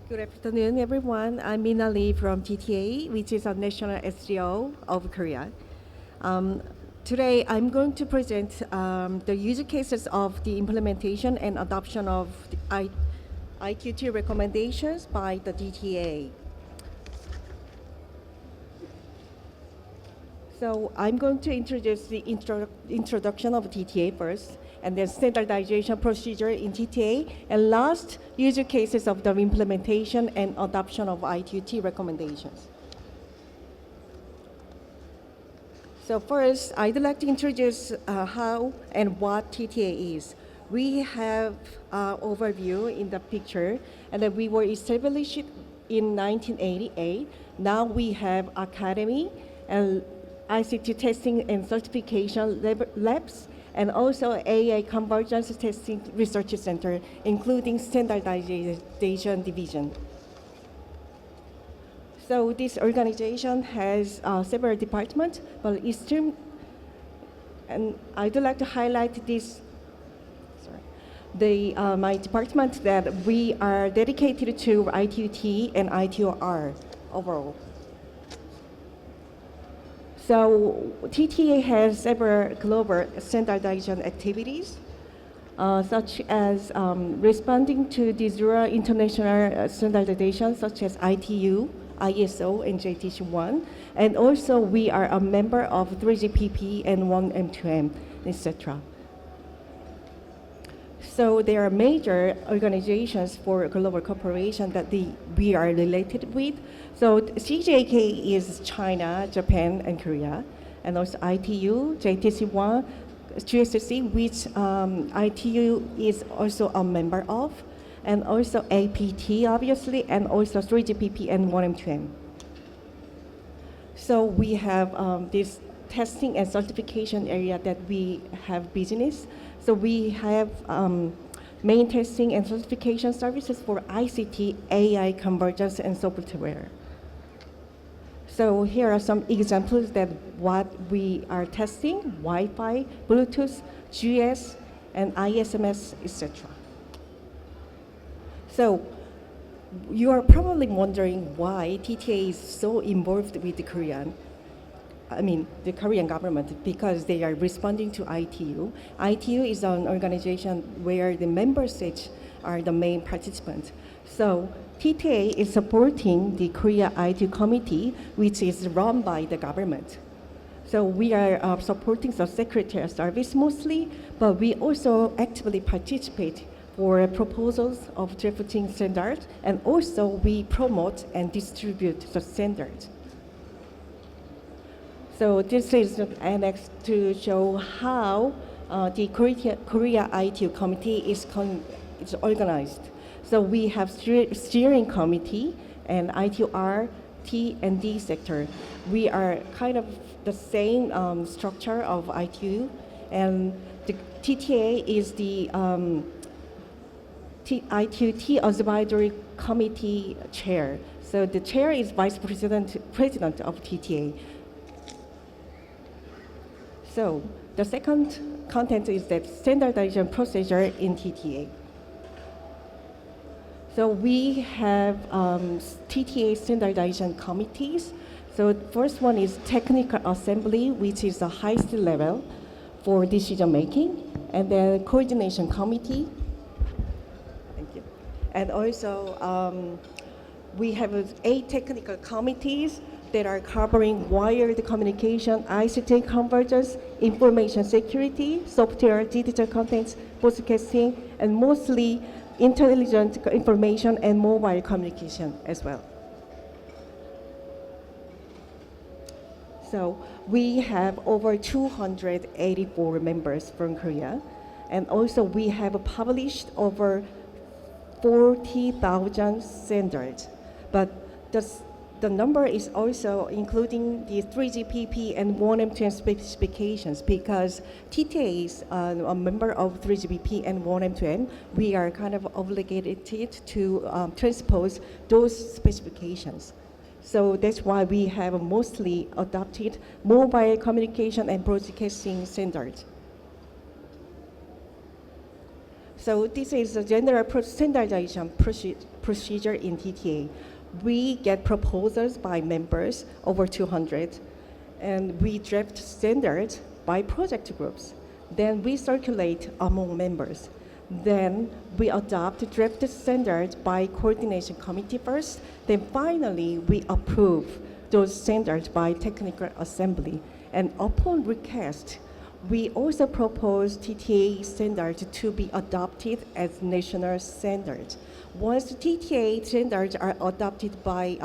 Good afternoon, everyone. I'm Minah from TTA, which is a national SGO of Korea. Um, Today, I'm going to present the use cases of the implementation and adoption of the ITT recommendations by the TTA. So I'm going to introduce the introduction of TTA first, and then standardization procedure in TTA, and last, user cases of the implementation and adoption of ITT recommendations. So first, I'd like to introduce how and what TTA is. We have overview in the picture, and then we were established in 1988. Now we have academy and ICT testing and certification labs, and also AI convergence testing research center, including standardization division. So this organization has several departments, but and I'd like to highlight this. My department that we are dedicated to ITT and ITOR overall. So TTA has several global standardization activities, such as responding to the zero international standardization, such as ITU, ISO, and JTC1. And also, we are a member of 3GPP and 1M2M, etc. So there are major organizations for global cooperation that we are related with. So CJK is China, Japan, and Korea, and also ITU, JTC1, GSC, which ITU is also a member of, and also APT, obviously, and also 3GPP and 1M2M. So we have this testing and certification area that we have business. So we have main testing and certification services for ICT, AI convergence, and software. So here are some examples that what we are testing: Wi-Fi, Bluetooth, GS, and ISMS, etc. So you are probably wondering why TTA is so involved with the the Korean government, because they are responding to ITU. ITU is an organization where the member states are the main participants. So TTA is supporting the Korea ITU Committee, which is run by the government. So we are supporting the Secretariat Service mostly, but we also actively participate for proposals of drafting standards, and also we promote and distribute the standards. So this is an annex to show how the Korea ITU Committee is organized. So we have steering committee and ITR, T and D sector. We are kind of the same structure of ITU, and the TTA is the ITUT Advisory Committee chair. So the chair is vice president of TTA. So the second content is the standardization procedure in TTA. So we have TTA standardization committees. So the first one is technical assembly, which is the highest level for decision making, and then coordination committee. Thank you. And also we have 8 technical committees that are covering wired communication, ICT convergence, information security, software, digital contents, broadcasting, and mostly intelligent information and mobile communication as well. So we have over 284 members from Korea, and also we have published over 40,000 standards. But the number is also including the 3GPP and 1M2M specifications, because TTA is a member of 3GPP and 1M2M. We are kind of obligated to transpose those specifications. So that's why we have mostly adopted mobile communication and broadcasting standards. So this is a general standardization procedure in TTA. We get proposals by members, over 200, and we draft standards by project groups. Then we circulate among members. Then we adopt draft standards by coordination committee first. Then finally, we approve those standards by technical assembly. And upon request, we also propose TTA standards to be adopted as national standards. Once the TTA standards are adopted by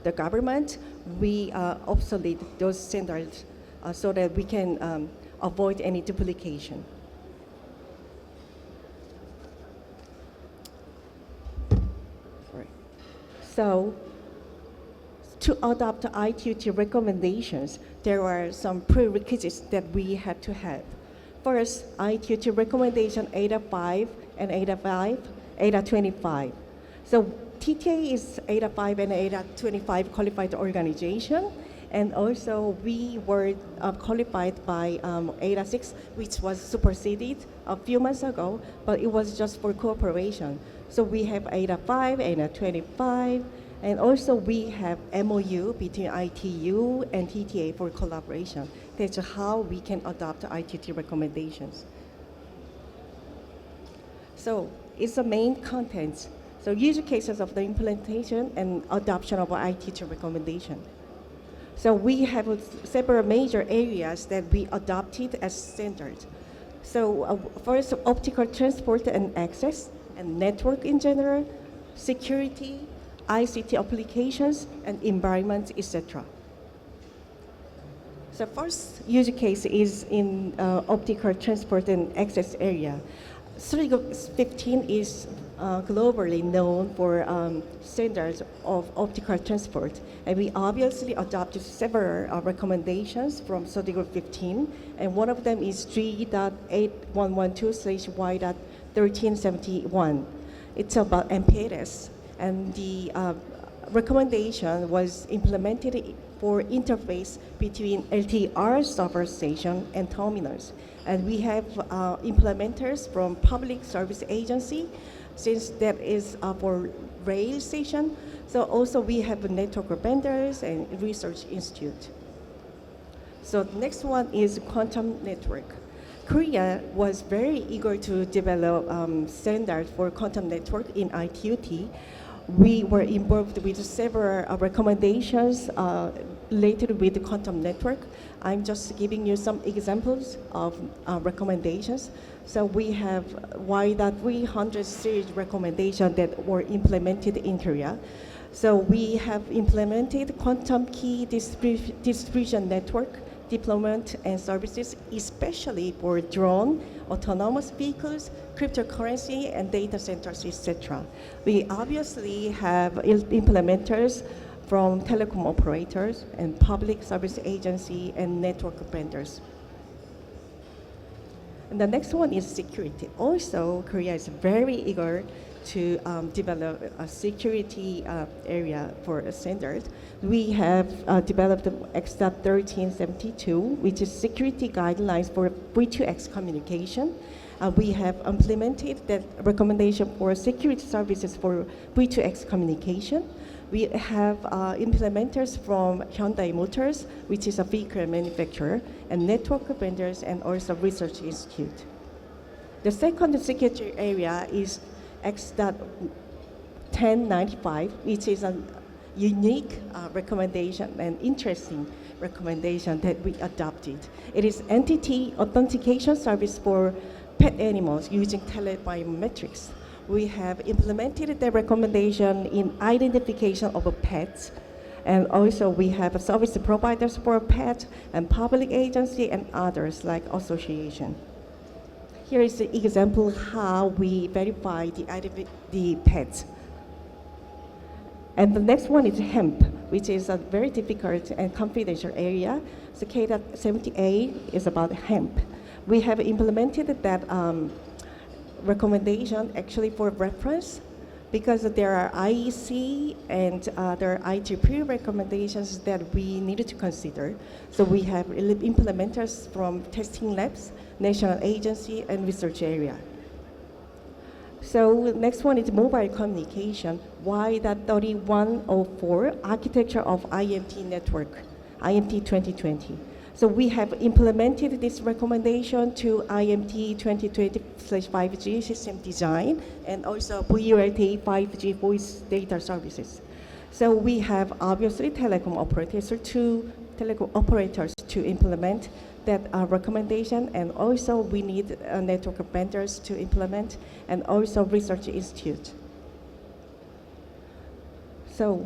the government, we obsolete those standards so that we can avoid any duplication. Sorry. So, to adopt ITUT recommendations, there are some prerequisites that we had to have. First, ITUT recommendation ADA5 and ADA25. So TTA is ADA5 and ADA25 qualified organization, and also we were qualified by ADA6, which was superseded a few months ago, but it was just for cooperation. So we have ADA5, ADA25, and also we have MOU between ITU and TTA for collaboration. That's how we can adopt ITT recommendations. So it's the main contents. So use cases of the implementation and adoption of ITT recommendation. So we have several major areas that we adopted as standards. So first, optical transport and access, and network in general, security, ICT applications, and environment, etc. So first use case is in optical transport and access area. 315 is globally known for standards of optical transport, and we obviously adopted several recommendations from 315, and one of them is 3.8112/Y.1371. It's about MPLS. And the recommendation was implemented for interface between LTR server station and terminals. And we have implementers from Public Service Agency, since that is for rail station. So also we have network vendors and research institute. So the next one is quantum network. Korea was very eager to develop standards for quantum network in ITUT. We were involved with several recommendations related with the quantum network. I'm just giving you some examples of recommendations. So we have Y.300 series recommendations that were implemented in Korea. So we have implemented quantum key distribution network deployment and services, especially for drone, autonomous vehicles, cryptocurrency, and data centers, etc. We obviously have implementers from telecom operators and public service agency and network vendors. And the next one is security. Also, Korea is very eager to develop a security area for a standard. We have developed X.1372, which is security guidelines for V2X communication. We have implemented that recommendation for security services for V2X communication. We have implementers from Hyundai Motors, which is a vehicle manufacturer, and network vendors, and also research institute. The second security area is X.1095, which is a unique recommendation and interesting recommendation that we adopted. It is entity authentication service for pet animals using telebiometrics. We have implemented the recommendation in identification of pets, and also we have service providers for pets and public agency and others like association. Here is the example how we verify the pets. And the next one is hemp, which is a very difficult and confidential area. So K.78 is about hemp. We have implemented that recommendation actually for reference, because there are IEC and there are ITP recommendations that we needed to consider. So we have implementers from testing labs, national agency, and research area. So next one is mobile communication. Y.3104 architecture of IMT network, IMT 2020. So we have implemented this recommendation to IMT 2020/5G system design and also VRT 5G voice data services. So we have obviously telecom operators to implement that recommendation, and also we need network vendors to implement, and also research institute. So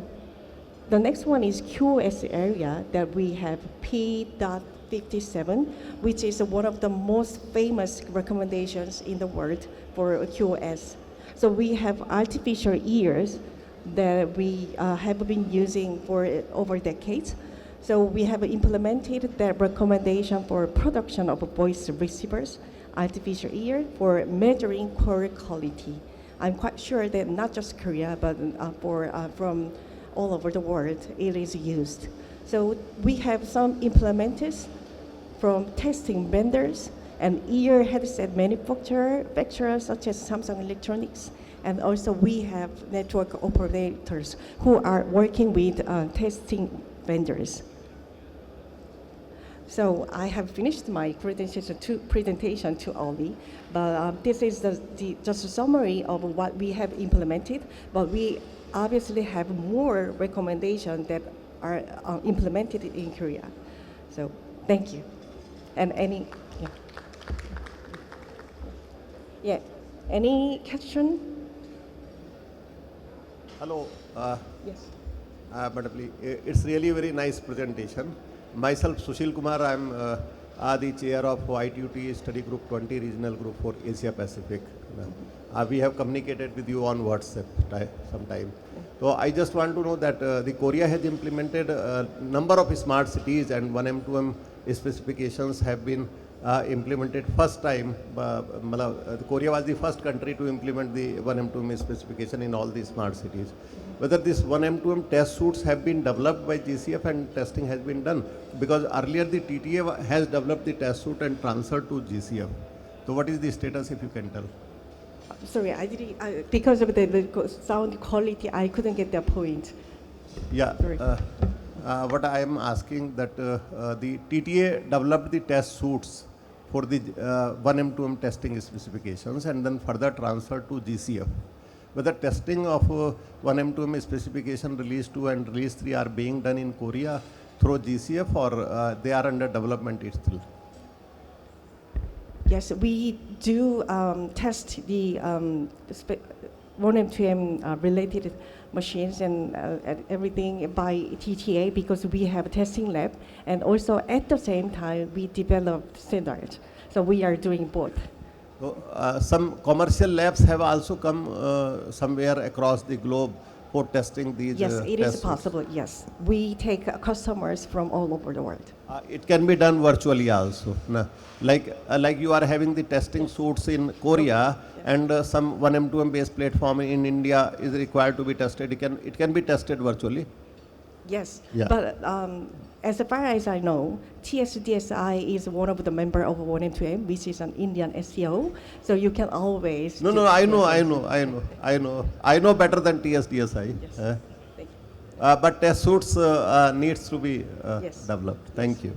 the next one is QoS area that we have P.57, which is one of the most famous recommendations in the world for QoS. So we have artificial ears that we have been using for over decades. So we have implemented that recommendation for production of voice receivers, artificial ear, for measuring call quality. I'm quite sure that not just Korea, but from all over the world, it is used. So we have some implementers from testing vendors and ear headset manufacturers such as Samsung Electronics. And also we have network operators who are working with testing vendors. So I have finished my presentation to Oli, but this is just a summary of what we have implemented, but we obviously have more recommendations that are implemented in Korea. So thank you. And any question? Hello. Yes. Madam, it's really a very nice presentation. Myself, Sushil Kumar, I'm the chair of ITUT Study Group 20 Regional Group for Asia Pacific. We have communicated with you on WhatsApp sometime. So I just want to know that the Korea has implemented a number of smart cities, and 1M2M specifications have been implemented first time. Korea was the first country to implement the 1M2M specification in all the smart cities. Whether this 1M2M test suits have been developed by GCF and testing has been done, because earlier the TTA has developed the test suit and transferred to GCF. So what is the status, if you can tell? Sorry, because of the sound quality, I couldn't get the point. Yeah. What I am asking that the TTA developed the test suits for the 1M2M testing specifications and then further transferred to GCF. Whether testing of 1M2M specification release 2 and release 3 are being done in Korea through GCF, or they are under development still? Yes, we do test the 1M2M related machines and everything by TTA, because we have a testing lab, and also at the same time we develop standards. So we are doing both. So, some commercial labs have also come somewhere across the globe for testing these. Yes, it is possible. Yes, we take customers from all over the world. It can be done virtually also. Like you are having the testing suits in Korea, and some 1M2M based platform in India is required to be tested. It can be tested virtually. Yes, yeah. But as far as I know, TSDSI is one of the member of 1M2M, which is an Indian SCO. So you can always. No, I know better than TSDSI. Yes. Thank you. But test suits needs to be developed. Thank you.